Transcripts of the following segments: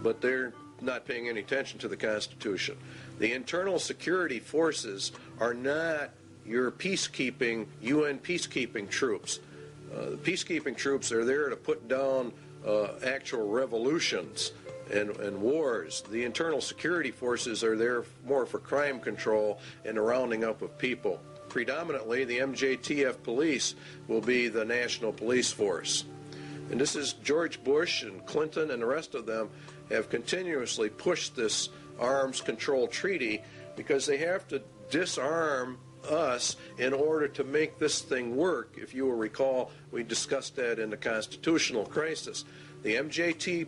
but they're not paying any attention to the Constitution. The internal security forces are not your peacekeeping, UN peacekeeping troops. The peacekeeping troops are there to put down actual revolutions and wars. The internal security forces are there more for crime control and the rounding up of people. Predominantly, the MJTF police will be the national police force. And this is George Bush and Clinton and the rest of them have continuously pushed this arms control treaty because they have to disarm us in order to make this thing work. If you will recall, we discussed that in the constitutional crisis. The MJTF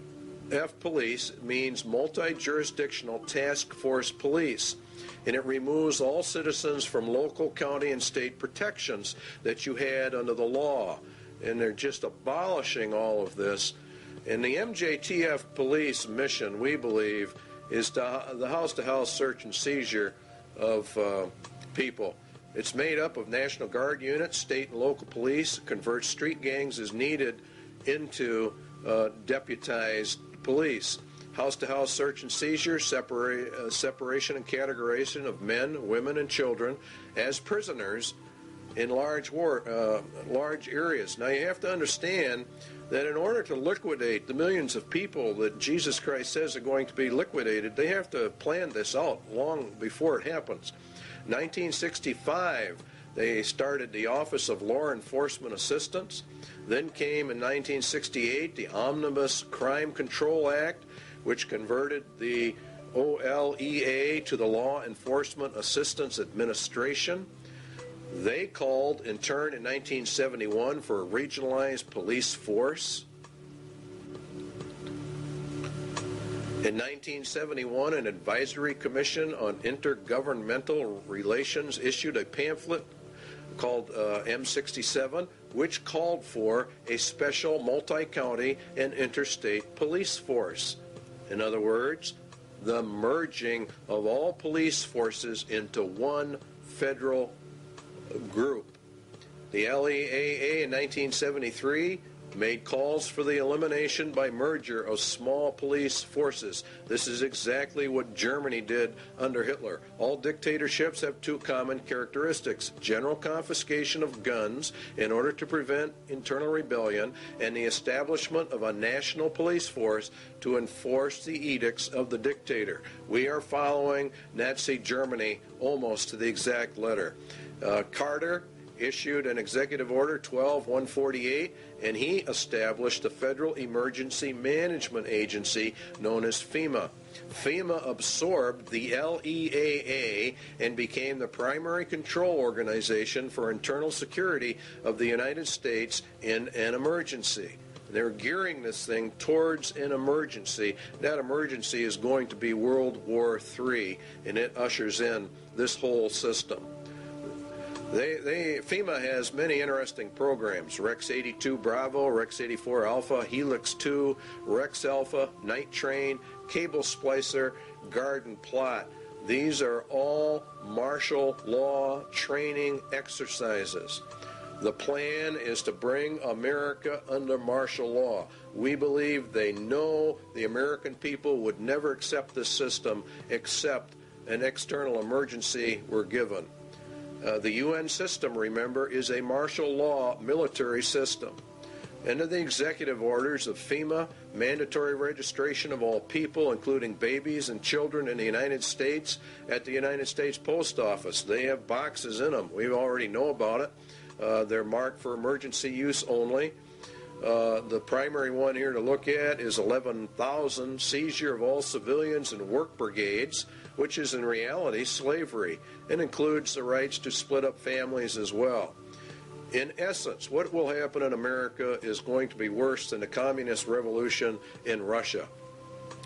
police means multi-jurisdictional task force police, and it removes all citizens from local, county, and state protections that you had under the law. And they're just abolishing all of this. And the MJTF police mission, we believe, is the house-to-house search and seizure of people. It's made up of National Guard units, state and local police, converts street gangs as needed into deputized police. House-to-house search and seizure, separation and categorization of men, women, and children as prisoners in large areas. Now you have to understand that in order to liquidate the millions of people that Jesus Christ says are going to be liquidated, they have to plan this out long before it happens. 1965, they started the Office of Law Enforcement Assistance. Then came in 1968 the Omnibus Crime Control Act, which converted the OLEA to the Law Enforcement Assistance Administration. They called, in turn, in 1971 for a regionalized police force. In 1971, an advisory commission on intergovernmental relations issued a pamphlet called M67, which called for a special multi-county and interstate police force. In other words, the merging of all police forces into one federal group. The LEAA in 1973 made calls for the elimination by merger of small police forces. This is exactly what Germany did under Hitler. All dictatorships have two common characteristics: general confiscation of guns in order to prevent internal rebellion, and the establishment of a national police force to enforce the edicts of the dictator. We are following Nazi Germany almost to the exact letter. Carter issued an executive order 12-148, and he established the Federal Emergency Management Agency known as FEMA. FEMA absorbed the LEAA and became the primary control organization for internal security of the United States in an emergency. They're gearing this thing towards an emergency. That emergency is going to be World War III, and it ushers in this whole system. FEMA has many interesting programs: Rex 82 Bravo, Rex 84 Alpha, Helix 2, Rex Alpha, Night Train, Cable Splicer, Garden Plot. These are all martial law training exercises. The plan is to bring America under martial law. We believe they know the American people would never accept this system except an external emergency were given. The UN system, remember, is a martial law military system. Under the executive orders of FEMA, mandatory registration of all people, including babies and children in the United States, at the United States Post Office. They have boxes in them. We already know about it. They're marked for emergency use only. The primary one here to look at is 11,000, seizure of all civilians and work brigades, which is in reality slavery, and includes the rights to split up families as well. In essence, what will happen in America is going to be worse than the communist revolution in Russia.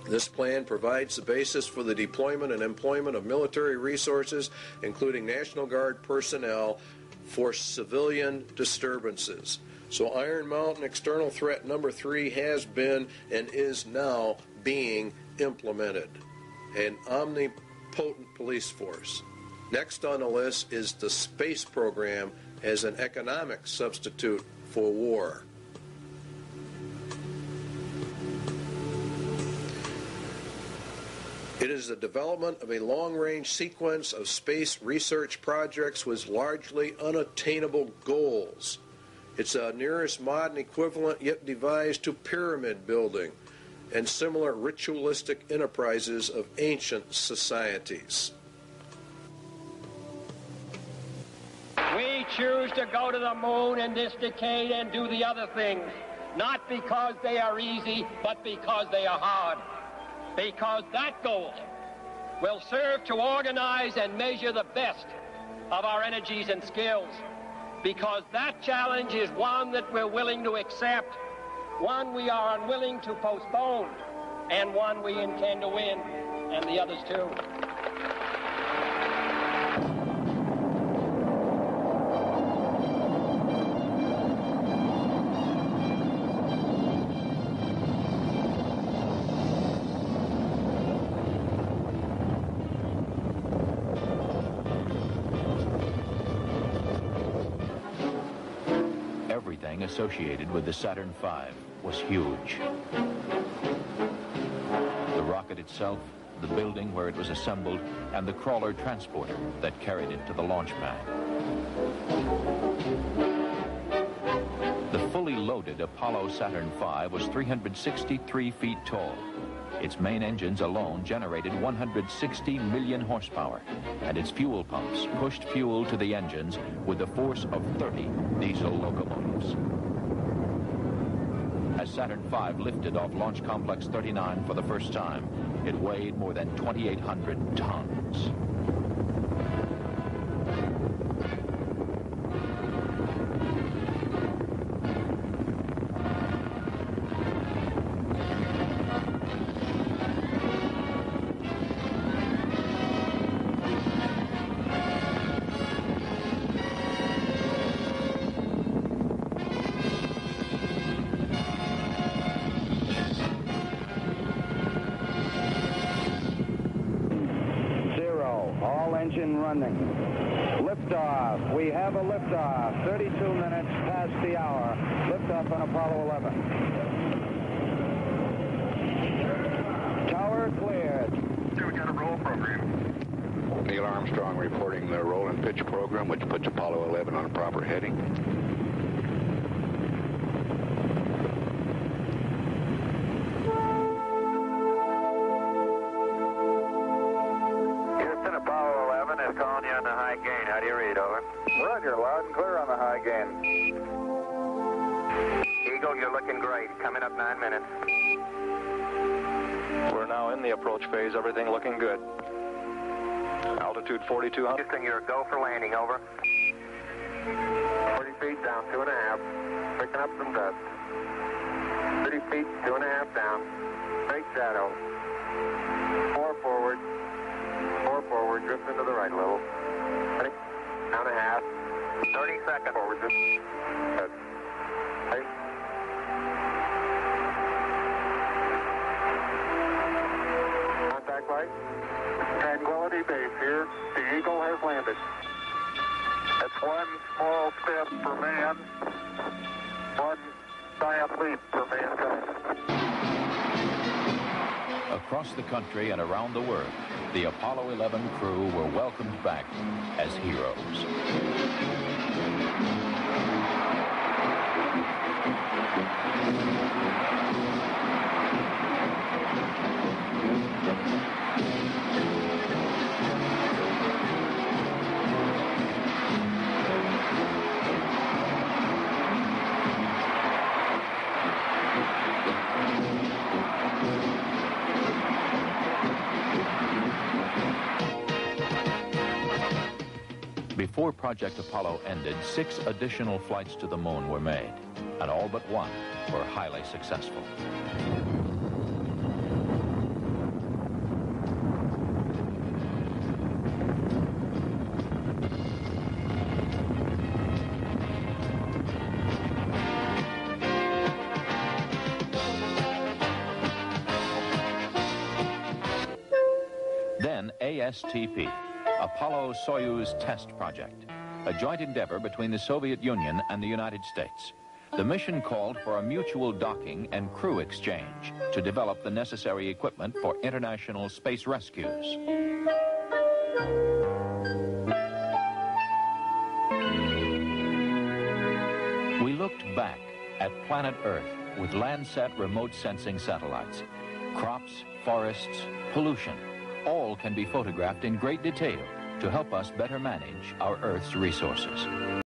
This plan provides the basis for the deployment and employment of military resources, including National Guard personnel, for civilian disturbances. So Iron Mountain external threat number 3 has been and is now being implemented. An omnipotent police force. Next on the list is the space program as an economic substitute for war. It is the development of a long-range sequence of space research projects with largely unattainable goals. It's a nearest modern equivalent yet devised to pyramid building and similar ritualistic enterprises of ancient societies. We choose to go to the moon in this decade and do the other things, not because they are easy, but because they are hard. Because that goal will serve to organize and measure the best of our energies and skills. Because that challenge is one that we're willing to accept, one we are unwilling to postpone, and one we intend to win, and the others too. Everything associated with the Saturn V was huge. The rocket itself, the building where it was assembled, and the crawler transporter that carried it to the launch pad. The fully loaded Apollo Saturn V was 363 feet tall. Its main engines alone generated 160 million horsepower, and its fuel pumps pushed fuel to the engines with the force of 30 diesel locomotives. As Saturn V lifted off Launch Complex 39 for the first time, it weighed more than 2,800 tons. Engine running. Liftoff. We have a liftoff. 32 minutes past the hour. Liftoff on Apollo 11. Tower cleared. We got a roll program. Neil Armstrong reporting the roll and pitch program, which puts Apollo 11 on a proper heading. Calling you on the high gain. How do you read, over? Roger, loud and clear on the high gain. Eagle, you're looking great. Coming up 9 minutes. We're now in the approach phase. Everything looking good. Altitude 4,200. Houston, you're a go for landing, over. 40 feet down, 2.5. Picking up some dust. 30 feet, 2.5 down. Straight shadow. 4 forward. 4 forward, drift into the right a little. 20, down a half. 30 seconds forward, just. Good. Hey. Contact light. Tranquility Base here. The Eagle has landed. That's one small step for man, one giant leap for mankind. Across the country and around the world, the Apollo 11 crew were welcomed back as heroes. Before Project Apollo ended, 6 additional flights to the moon were made, and all but one were highly successful. Then ASTP, Apollo-Soyuz Test Project, a joint endeavor between the Soviet Union and the United States. The mission called for a mutual docking and crew exchange to develop the necessary equipment for international space rescues. We looked back at planet Earth with Landsat remote sensing satellites. Crops, forests, pollution, all can be photographed in great detail to help us better manage our Earth's resources.